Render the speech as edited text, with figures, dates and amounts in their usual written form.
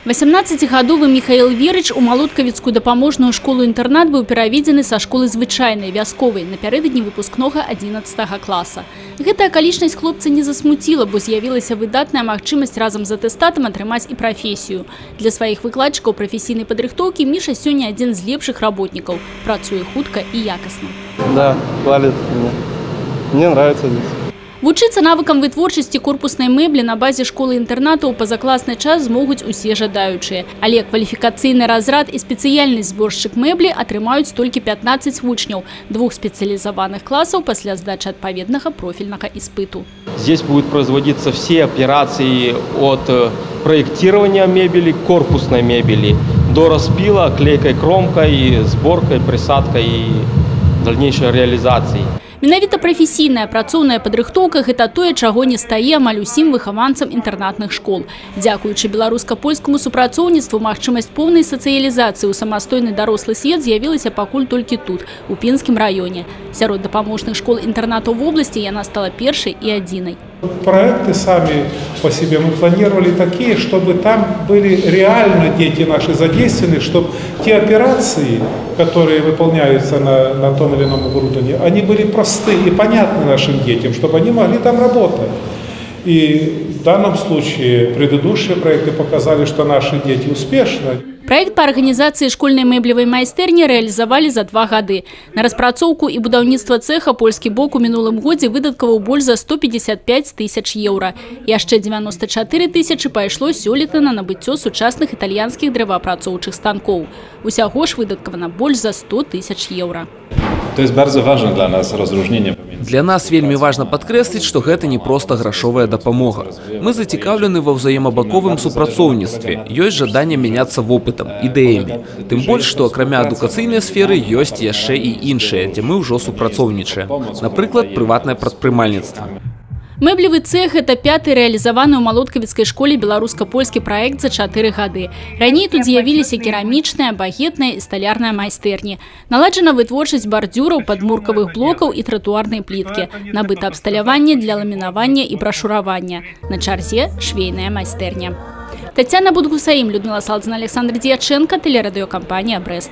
18-гадовы Михаил Верыч у Малоткавіцкую дапаможную школу-інтэрнат быў пераведзены са школы звычайнай вясковай напярэдадні выпускнога 11 класа. Гэтая акалічнасць хлопца не засмуціла, бо з'явілася выдатная магчымасць разам з атэстатам атрымаць і прафесію. Для сваіх выкладчыкаў прафесійнай падрыхтоўкі Міша сёння адзін з лепшых работнікаў. Працуе хутка і якасна. Да, хвалит меня. Мне нравится здесь. Вучыцца навыкам вытворчасці корпуснай мэблі на базе школы-інтэрнату ў пазакласны час змогуць усе жадаючыя. Але кваліфікацыйны разрад і спецыяльны зборшчык мэблі атрымаюць толькі 15 вучняў двух спецыялізаваных класаў пасля здачы адпаведнага профільнага іспыту. Здесь будут производиться все операции от проектирования мебели, корпусной мебели, до распила, клейкой кромкой, сборкой, присадкой и дальнейшей реализацией. Менавіта прафесійная працоўная падрыхтоўка – гэта тое, чаго не стае амаль усім выхаванцам інтэрнатных школ. Дзякуючы беларуска-польскаму супрацоўніцтву, магчымасць поўнай сацыялізацыі ў самастойны дарослы свет з'явілася пакуль толькі тут, у Пінскім раёне. Сярод дапаможных школ-інтэрнатаў в области яна стала першай і адзінай. Проекты сами по себе мы планировали такие, чтобы там были реально дети наши задействованы, чтобы те операции, которые выполняются на том или ином оборудовании, они были просты и понятны нашим детям, чтобы они могли там работать. И в данном случае предыдущие проекты показали, что наши дети успешны. Проект по организации школьной мэблевой майстэрні реализовали за 2 гады. На распрацоўку и будаўніцтва цеха польский бок у мінулым годзе выдаткаваў больш за 155 тысяч еўра. Яшчэ 94 тысячи пайшло сёлета на набыццё сучасных італьянскіх дрэваапрацоўчых станкоў. Усяго ж выдаткавана больш за 100 тысяч еўра. To jest bardzo ważne dla nas rozróżnienie. Для нас вельмі важна падкрэсліць, што гэта не проста грашовая дапамога. Мы зацікаўлены ва ўзаемабаковым супрацоўніцтве. Ёсць жаданне мяняцца вопытам, ідэямі. Тым больш, што акрамя адукацыйнай сферы ёсць яшчэ і іншыя, дзе мы ўжо супрацоўнічаем. Напрыклад, прыватнае прадпрымальніцтва. Мэблевы цех – это 5-й реализованы ў Малоткавіцкай школе беларуска-польскі проект за 4 гады. Раней тут з'явіліся керамічная, багетная і сталярная майстэрні. Наладжана вытворчасць бардзюраў, падмуркавых блокаў і тратуарнай пліткі. Набыта абсталяванне для ламінавання і брашуравання. На чарзе швейная майстэрня. Тацяна Будгусаім, Людмила Салдзіна, Александр Дьяченко, телерадиокомпания «Брест».